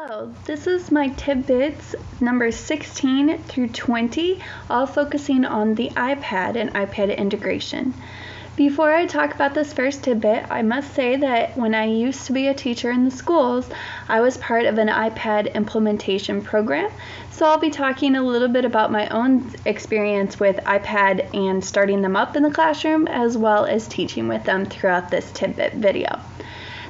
Hello, this is my tidbits number 16 through 20, all focusing on the iPad and iPad integration. Before I talk about this first tidbit, I must say that when I used to be a teacher in the schools, I was part of an iPad implementation program. So I'll be talking a little bit about my own experience with iPad and starting them up in the classroom, as well as teaching with them throughout this tidbit video.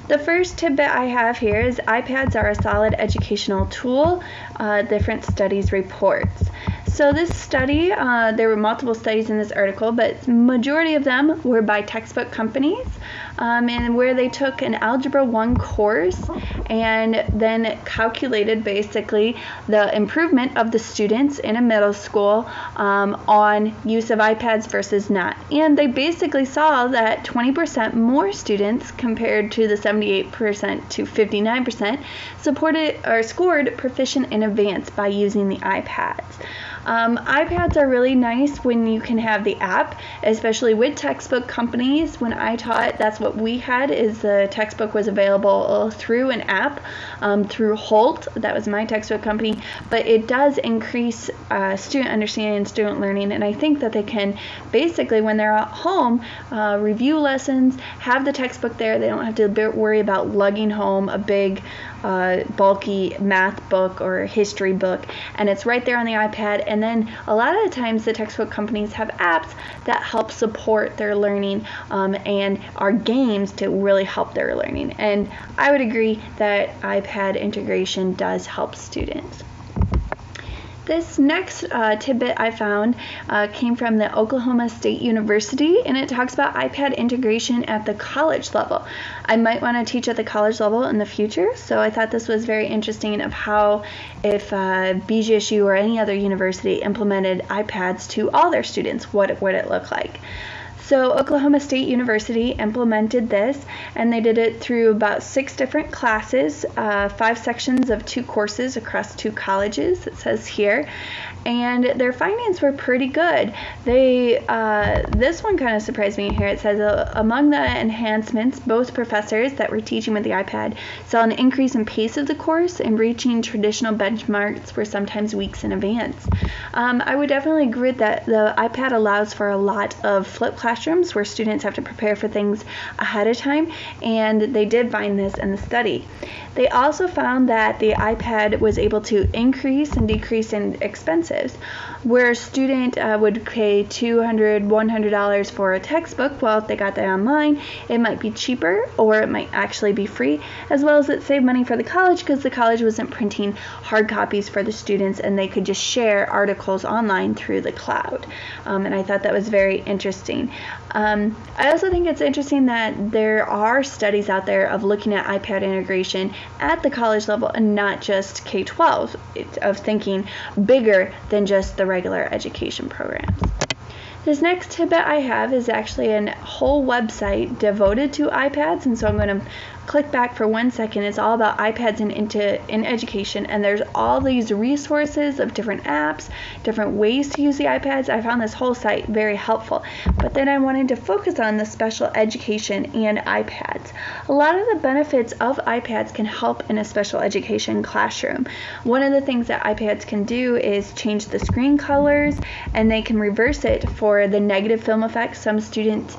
The first tidbit I have here is iPads are a solid educational tool, different studies reports. So this study, there were multiple studies in this article, but majority of them were by textbook companies, and where they took an Algebra 1 course and then calculated basically the improvement of the students in a middle school on use of iPads versus not. And they basically saw that 20% more students compared to the 78% to 59% supported or scored proficient in advanced by using the iPads. iPads are really nice when you can have the app, especially with textbook companies. When I taught, that's what we had, is the textbook was available through an app, through Holt. That was my textbook company, but it does increase student understanding and student learning, and I think that they can basically, when they're at home, review lessons, have the textbook there. They don't have to worry about lugging home a big bulky math book or history book, and it's right there on the iPad. And then a lot of the times the textbook companies have apps that help support their learning and are games to really help their learning, and I would agree that iPad integration does help students. This next tidbit I found came from the Oklahoma State University, and it talks about iPad integration at the college level. I might want to teach at the college level in the future, so I thought this was very interesting of how if BGSU or any other university implemented iPads to all their students, what would it look like? So Oklahoma State University implemented this, and they did it through about 6 different classes, 5 sections of 2 courses across 2 colleges, it says here, and their findings were pretty good. This one kind of surprised me here. It says, among the enhancements, both professors that were teaching with the iPad saw an increase in pace of the course, and reaching traditional benchmarks were sometimes weeks in advance. I would definitely agree that the iPad allows for a lot of flipped classrooms where students have to prepare for things ahead of time, and they did find this in the study. They also found that the iPad was able to increase and decrease in expenses. Where a student would pay $200, $100 for a textbook, well, if they got that online, it might be cheaper, or it might actually be free, as well as it saved money for the college because the college wasn't printing hard copies for the students, and they could just share articles online through the cloud. And I thought that was very interesting. I also think it's interesting that there are studies out there of looking at iPad integration at the college level and not just K-12, of thinking bigger than just the regular education programs. This next tidbit I have is actually a whole website devoted to iPads, and so I'm going to click back for 1 second. It's all about iPads in education, and there's all these resources of different apps, different ways to use the iPads. I found this whole site very helpful, but then I wanted to focus on the special education and iPads. A lot of the benefits of iPads can help in a special education classroom. One of the things that iPads can do is change the screen colors, and they can reverse it for the negative film effect. Some students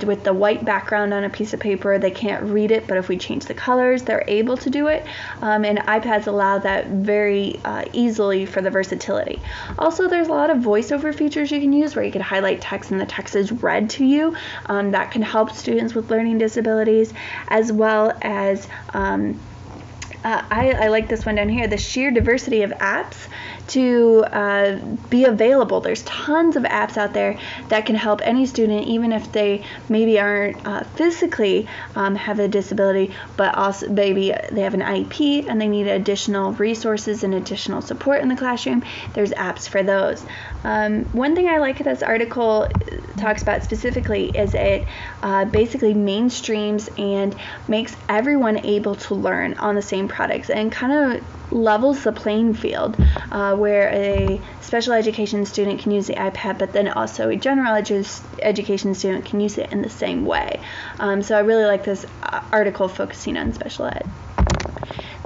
with the white background on a piece of paper, they can't read it, but if we change the colors, they're able to do it, and iPads allow that very easily for the versatility. Also, there's a lot of voiceover features you can use where you can highlight text and the text is read to you. That can help students with learning disabilities, as well as I like this one down here, the sheer diversity of apps to be available. There's tons of apps out there that can help any student, even if they maybe aren't physically have a disability, but also maybe they have an IEP and they need additional resources and additional support in the classroom. There's apps for those. One thing I like this article talks about specifically is it basically mainstreams and makes everyone able to learn on the same products, and kind of levels the playing field, where a special education student can use the iPad, but then also a general education student can use it in the same way. So I really like this article focusing on special ed.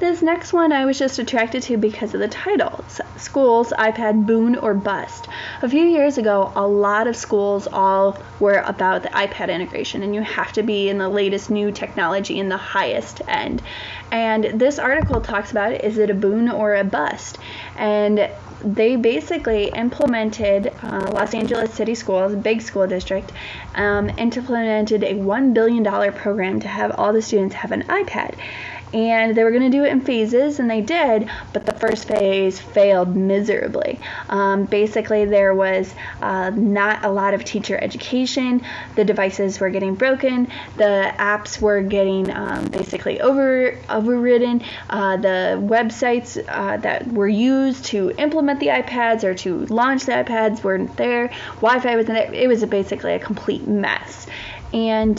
This next one I was just attracted to because of the title, Schools iPad Boon or Bust. A few years ago, a lot of schools all were about the iPad integration, and you have to be in the latest new technology in the highest end. And this article talks about, is it a boon or a bust? And they basically implemented Los Angeles City Schools, a big school district, implemented a $1 billion program to have all the students have an iPad. And they were going to do it in phases, and they did, but the first phase failed miserably. Basically, there was not a lot of teacher education. The devices were getting broken. The apps were getting basically overridden. The websites that were used to implement the iPads or to launch the iPads weren't there. Wi-Fi wasn't there. It was basically a complete mess. And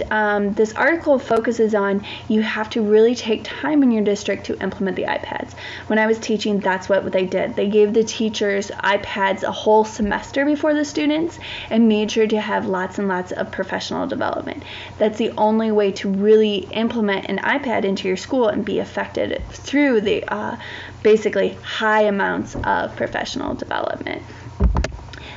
this article focuses on you have to really take time in your district to implement the iPads. When I was teaching, that's what they did. They gave the teachers iPads a whole semester before the students and made sure to have lots and lots of professional development. That's the only way to really implement an iPad into your school and be effective through the basically high amounts of professional development.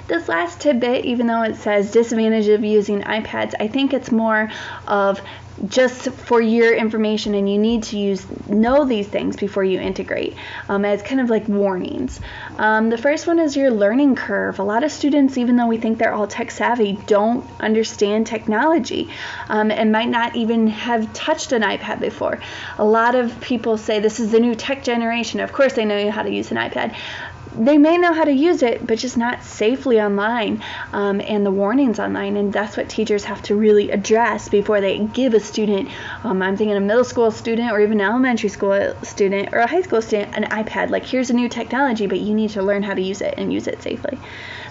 This last tidbit, even though it says disadvantage of using iPads, I think it's more of just for your information, and you need to know these things before you integrate, as kind of like warnings. The first one is your learning curve. A lot of students, even though we think they're all tech savvy, don't understand technology and might not even have touched an iPad before. A lot of people say this is the new tech generation. Of course they know how to use an iPad. They may know how to use it, but just not safely online, and the warnings online, and that's what teachers have to really address before they give a student, I'm thinking a middle school student or even an elementary school student or a high school student, an iPad. Like, here's a new technology, but you need to learn how to use it and use it safely.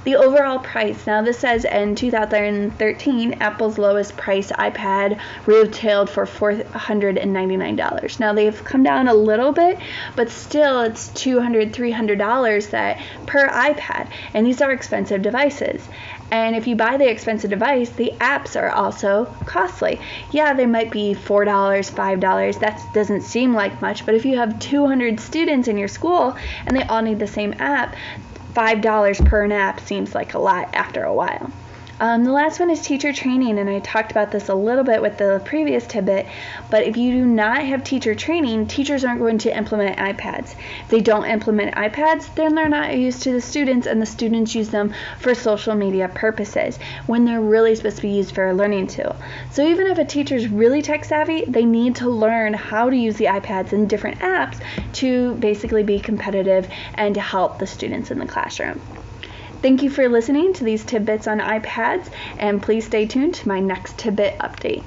The overall price. Now this says in 2013, Apple's lowest price iPad retailed for $499. Now they've come down a little bit, but still it's $200, $300 that per iPad, and these are expensive devices. And if you buy the expensive device, the apps are also costly. Yeah, they might be $4, $5. That doesn't seem like much, but if you have 200 students in your school and they all need the same app, $5 per an app seems like a lot after a while. The last one is teacher training, and I talked about this a little bit with the previous tidbit, but if you do not have teacher training, teachers aren't going to implement iPads. If they don't implement iPads, then they're not used to the students, and the students use them for social media purposes when they're really supposed to be used for a learning tool. So even if a teacher is really tech savvy, they need to learn how to use the iPads and different apps to basically be competitive and to help the students in the classroom. Thank you for listening to these tidbits on iPads, and please stay tuned to my next tidbit update.